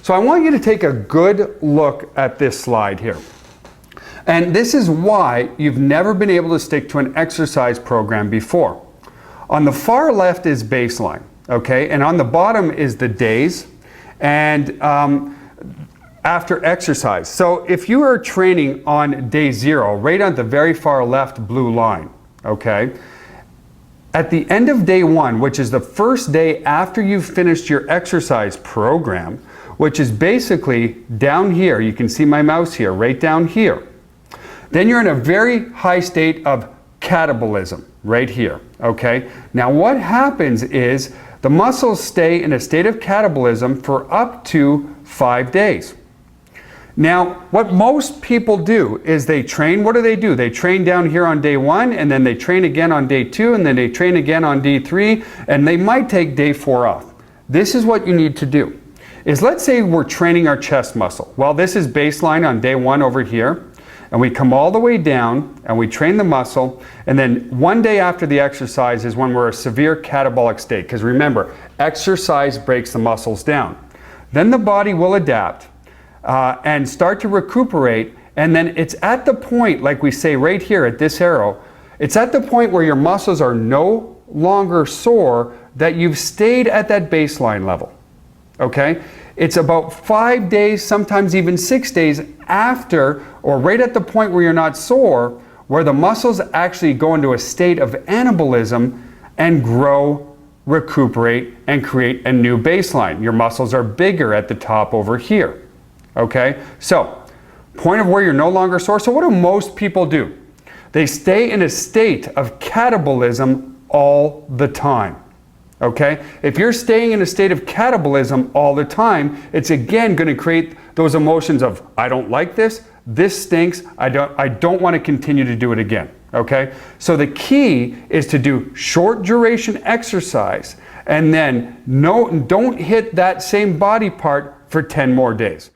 So I want you to take a good look at this slide here. And this is why you've never been able to stick to an exercise program before. On the far left is baseline, okay? And on the bottom is the days and after exercise. So if you are training on day 0, right on the very far left blue line, okay? At the end of day 1, which is the first day after you've finished your exercise program, which is basically down here, you can see my mouse here, right down here. Then you're in a very high state of catabolism, right here, okay? Now what happens is the muscles stay in a state of catabolism for up to 5 days. Now, what most people do is they train. What do? They train down here on day 1, and then they train again on day 2, and then they train again on day 3, and they might take day 4 off. This is what you need to do. Is let's say we're training our chest muscle. Well, this is baseline on day 1 over here, and we come all the way down, and we train the muscle, and then one day after the exercise is when we're in a severe catabolic state, because remember, exercise breaks the muscles down. Then the body will adapt and start to recuperate, and then it's at the point, like we say right here at this arrow, it's at the point where your muscles are no longer sore, that you've stayed at that baseline level, okay? It's about 5 days, sometimes even 6 days after, or right at the point where you're not sore, where the muscles actually go into a state of anabolism and grow, recuperate, and create a new baseline. Your muscles are bigger at the top over here. Okay, so point of where you're no longer sore. So what do most people do? They stay in a state of catabolism all the time. Okay, if you're staying in a state of catabolism all the time, it's again going to create those emotions of I don't like this stinks, I don't want to continue to do it again. Okay, so the key is to do short duration exercise and then don't hit that same body part for 10 more days.